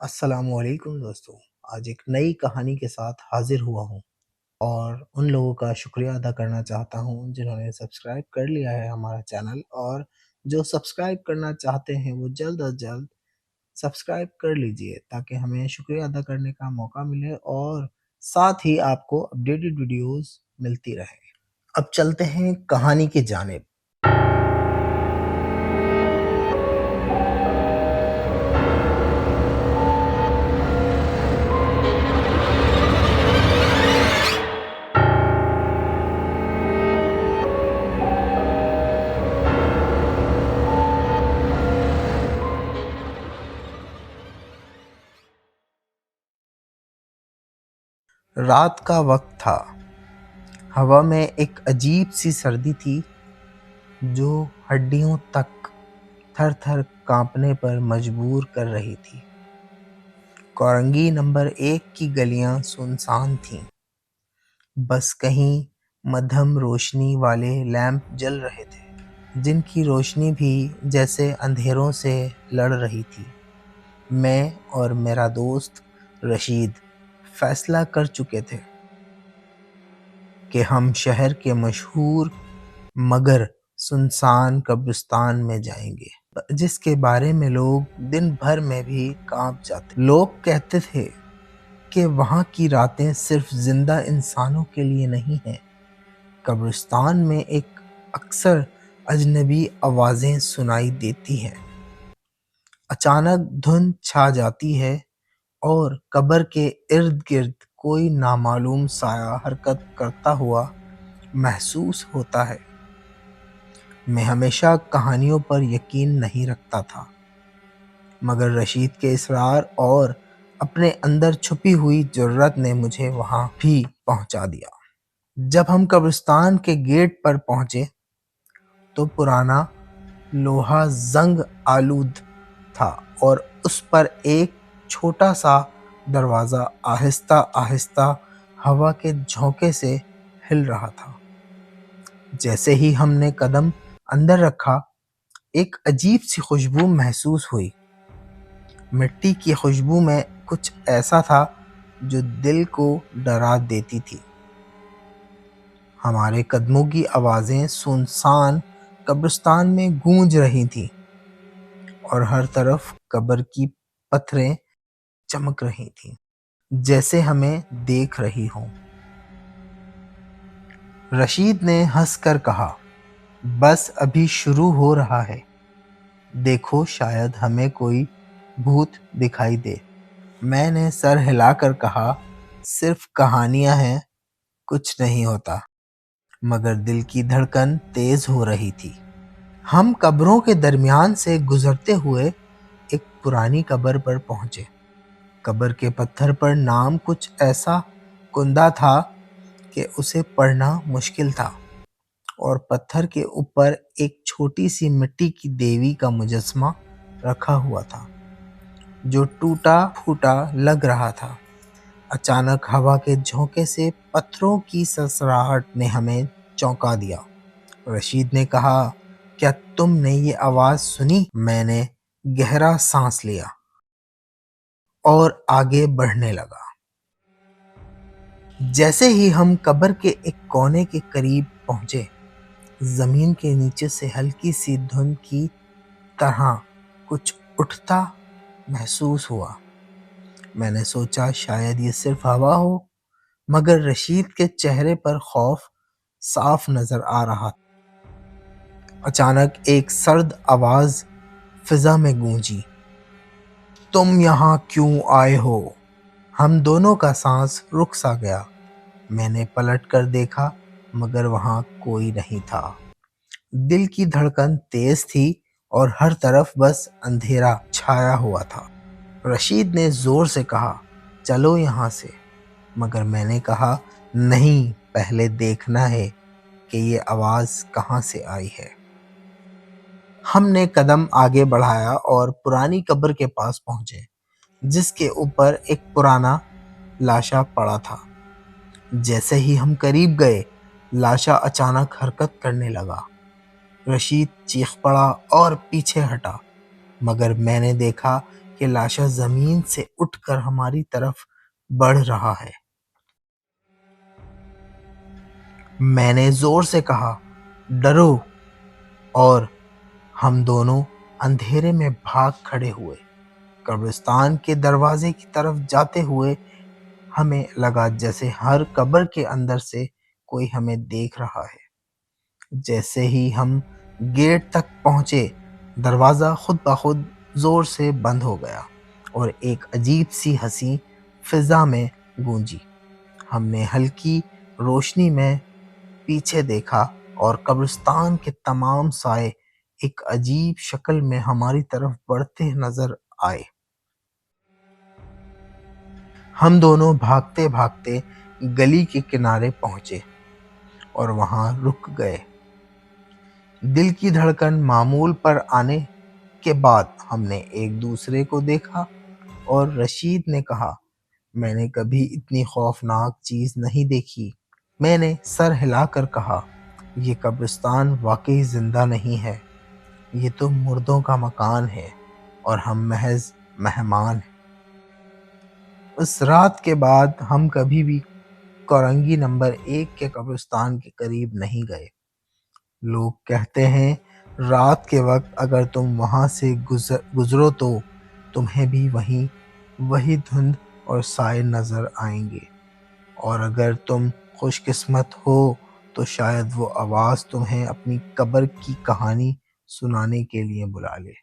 अस्सलाम वालेकुम दोस्तों। आज एक नई कहानी के साथ हाज़िर हुआ हूँ और उन लोगों का शुक्रिया अदा करना चाहता हूँ जिन्होंने सब्सक्राइब कर लिया है हमारा चैनल, और जो सब्सक्राइब करना चाहते हैं वो जल्द अज़ जल्द सब्सक्राइब कर लीजिए ताकि हमें शुक्रिया अदा करने का मौका मिले और साथ ही आपको अपडेटेड वीडियोज़ मिलती रहें। अब चलते हैं कहानी की जानिब। रात का वक़्त था। हवा में एक अजीब-सी सर्दी थी जो हड्डियों तक थर-थर काँपने पर मजबूर कर रही थी। कोरंगी नंबर 1 की गलियां सुनसान थीं। बस कहीं मध्यम रोशनी वाले लैंप जल रहे थे, जिनकी रोशनी भी जैसे अंधेरों से लड़ रही थी। मैं और मेरा दोस्त रशीद फैसला कर चुके थे कि हम शहर के मशहूर मगर सुनसान कब्रिस्तान में जाएंगे, जिसके बारे में लोग दिन भर में भी कांप जाते। लोग कहते थे कि वहाँ की रातें सिर्फ जिंदा इंसानों के लिए नहीं हैं। कब्रिस्तान में एक अक्सर अजनबी आवाज़ें सुनाई देती हैं। अचानक धुंध छा जाती है और कब्र के इर्द गिर्द कोई नामालूम साया हरकत करता हुआ महसूस होता है। मैं हमेशा कहानियों पर यकीन नहीं रखता था, मगर रशीद के इसरार और अपने अंदर छुपी हुई जुर्रत ने मुझे वहां भी पहुंचा दिया। जब हम कब्रिस्तान के गेट पर पहुंचे तो पुराना लोहा जंग आलूद था और उस पर एक छोटा सा दरवाज़ा आहिस्ता आहिस्ता हवा के झोंके से हिल रहा था। जैसे ही हमने कदम अंदर रखा, एक अजीब सी खुशबू महसूस हुई। मिट्टी की खुशबू में कुछ ऐसा था जो दिल को डरा देती थी। हमारे कदमों की आवाज़ें सुनसान कब्रिस्तान में गूंज रही थीं और हर तरफ कब्र की पत्थरें चमक रही थीं, जैसे हमें देख रही हों। रशीद ने हंसकर कहा, बस अभी शुरू हो रहा है, देखो शायद हमें कोई भूत दिखाई दे। मैंने सर हिलाकर कहा, सिर्फ कहानियां हैं, कुछ नहीं होता। मगर दिल की धड़कन तेज हो रही थी। हम कब्रों के दरमियान से गुजरते हुए एक पुरानी कब्र पर पहुंचे। कब्र के पत्थर पर नाम कुछ ऐसा कुंदा था कि उसे पढ़ना मुश्किल था, और पत्थर के ऊपर एक छोटी सी मिट्टी की देवी का मुजस्मा रखा हुआ था जो टूटा फूटा लग रहा था। अचानक हवा के झोंके से पत्थरों की सरसराहट ने हमें चौंका दिया। रशीद ने कहा, क्या तुमने ये आवाज सुनी? मैंने गहरा सांस लिया और आगे बढ़ने लगा। जैसे ही हम कब्र के एक कोने के करीब पहुंचे, जमीन के नीचे से हल्की सी धुंध की तरह कुछ उठता महसूस हुआ। मैंने सोचा शायद ये सिर्फ हवा हो, मगर रशीद के चेहरे पर खौफ साफ नजर आ रहा था। अचानक एक सर्द आवाज फिजा में गूंजी, तुम यहाँ क्यों आए हो? हम दोनों का सांस रुक सा गया। मैंने पलट कर देखा, मगर वहां कोई नहीं था। दिल की धड़कन तेज थी और हर तरफ बस अंधेरा छाया हुआ था। रशीद ने जोर से कहा, चलो यहाँ से। मगर मैंने कहा, नहीं, पहले देखना है कि ये आवाज कहाँ से आई है। हमने कदम आगे बढ़ाया और पुरानी कब्र के पास पहुंचे, जिसके ऊपर एक पुराना लाशा पड़ा था। जैसे ही हम करीब गए, लाशा अचानक हरकत करने लगा। रशीद चीख पड़ा और पीछे हटा, मगर मैंने देखा کہ لاشا زمین سے اٹھ کر ہماری طرف بڑھ رہا ہے۔ میں نے زور سے کہا، ڈرو، اور ہم دونوں اندھیرے میں بھاگ کھڑے ہوئے۔ قبرستان کے دروازے کی طرف جاتے ہوئے ہمیں لگا جیسے ہر قبر کے اندر سے کوئی ہمیں دیکھ رہا ہے۔ جیسے ہی ہم گیٹ تک پہنچے، دروازہ خود بخود زور سے بند ہو گیا اور ایک عجیب سی ہنسی فضا میں گونجی۔ ہم نے ہلکی روشنی میں پیچھے دیکھا اور قبرستان کے تمام سائے ایک عجیب شکل میں ہماری طرف بڑھتے نظر آئے۔ ہم دونوں بھاگتے بھاگتے گلی کے کنارے پہنچے اور وہاں رک گئے۔ دل کی دھڑکن معمول پر آنے کے بعد ہم نے ایک دوسرے کو دیکھا اور رشید نے کہا، میں نے کبھی اتنی خوفناک چیز نہیں دیکھی۔ میں نے سر ہلا کر کہا، یہ قبرستان واقعی زندہ نہیں ہے، یہ تو مردوں کا مکان ہے اور ہم محض مہمان ہیں۔ اس رات کے بعد ہم کبھی بھی کورنگی نمبر 1 کے قبرستان کے قریب نہیں گئے۔ لوگ کہتے ہیں رات کے وقت اگر تم وہاں سے گزرو تو تمہیں بھی وہی دھند اور سائے نظر آئیں گے، اور اگر تم خوش قسمت ہو تو شاید وہ آواز تمہیں اپنی قبر کی کہانی سنانے کے لیے بلا لے۔